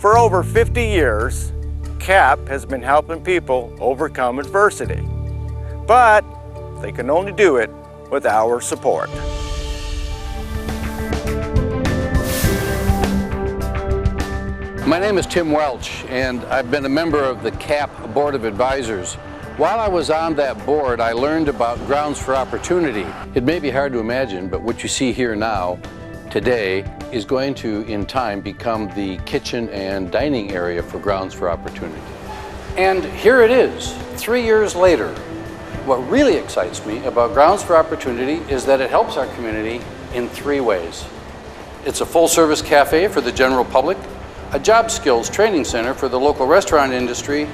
For over 50 years, CAP has been helping people overcome adversity. But they can only do it with our support. My name is Tim Welch, and I've been a member of the CAP Board of Advisors. While I was on that board, I learned about Grounds for Opportunity. It may be hard to imagine, but what you see here now, today, is going to, in time, become the kitchen and dining area for Grounds for Opportunity. And here it is, 3 years later. What really excites me about Grounds for Opportunity is that it helps our community in 3 ways. It's a full-service cafe for the general public, a job skills training center for the local restaurant industry,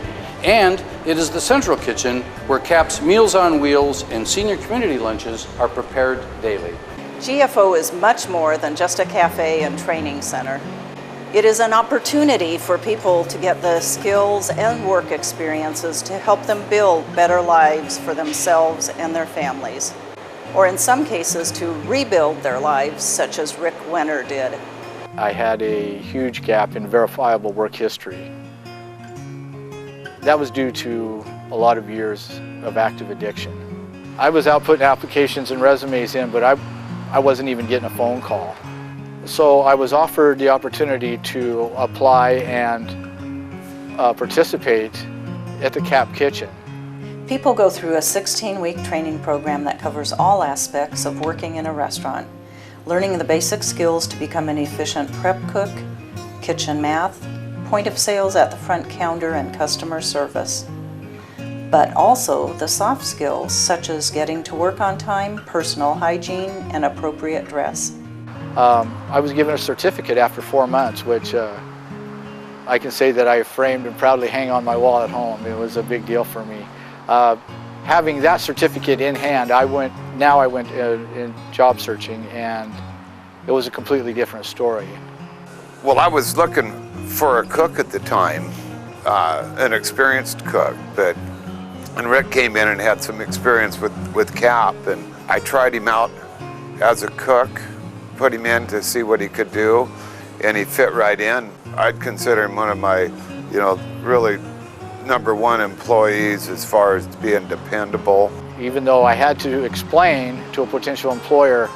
and it is the central kitchen where CAP's Meals on Wheels and senior community lunches are prepared daily. GFO is much more than just a cafe and training center. It is an opportunity for people to get the skills and work experiences to help them build better lives for themselves and their families, or in some cases to rebuild their lives, such as Rick Wenner did. I had a huge gap in verifiable work history. That was due to a lot of years of active addiction. I was out putting applications and resumes in, but I wasn't even getting a phone call. So I was offered the opportunity to apply and participate at the CAP Kitchen. People go through a 16-week training program that covers all aspects of working in a restaurant, learning the basic skills to become an efficient prep cook, kitchen math, point of sales at the front counter, and customer service. But also the soft skills such as getting to work on time, personal hygiene, and appropriate dress. I was given a certificate after 4 months, which I can say that I framed and proudly hang on my wall at home. It was a big deal for me. Having that certificate in hand, I went in job searching, and it was a completely different story. Well, I was looking for a cook at the time, an experienced cook, and Rick came in and had some experience with CAP, and I tried him out as a cook, put him in to see what he could do, and he fit right in. I'd consider him one of my, really #1 employees as far as being dependable. Even though I had to explain to a potential employer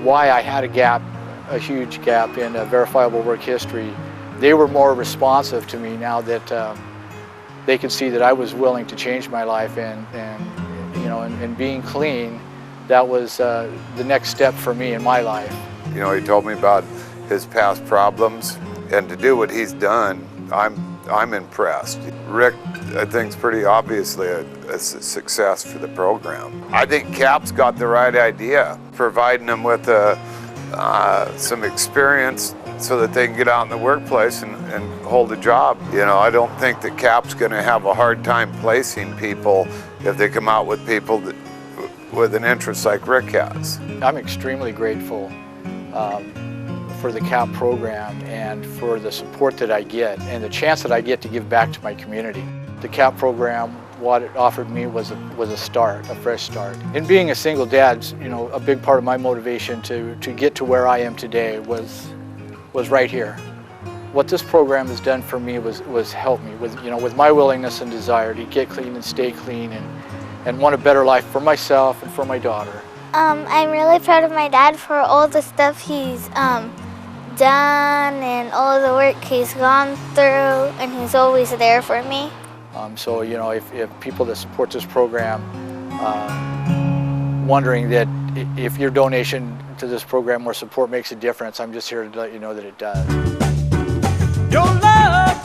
why I had a huge gap in verifiable work history, they were more responsive to me now that they could see that I was willing to change my life, and being clean, that was the next step for me in my life. He told me about his past problems, and to do what he's done, I'm impressed. Rick, I think, is pretty obviously a success for the program. I think CAP's got the right idea, providing them with some experience so that they can get out in the workplace and hold a job. I don't think that CAP's going to have a hard time placing people if they come out with people with an interest like Rick has. I'm extremely grateful for the CAP program and for the support that I get and the chance that I get to give back to my community. The CAP program, what it offered me was a start, a fresh start. And being a single dad, a big part of my motivation to get to where I am today was right here. What this program has done for me was help me with my willingness and desire to get clean and stay clean and want a better life for myself and for my daughter. I'm really proud of my dad for all the stuff he's done and all the work he's gone through, and he's always there for me. So if people that support this program, wondering that if your donation to this program or support makes a difference, I'm just here to let you know that it does. Your love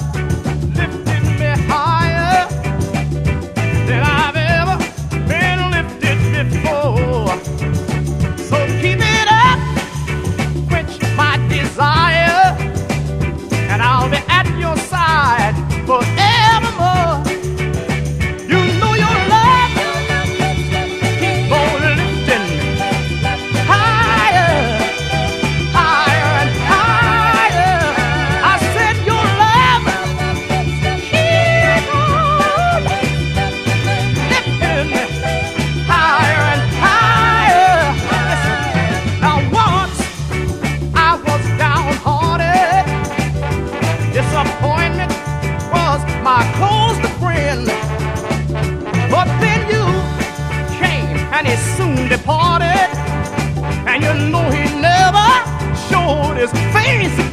lifted me higher than I've ever been lifted before. So keep it up, quench my desire, and I'll be at your side forevermore. You know your love keep on lifting higher, higher and higher. I said your love party, and you know he never showed his face.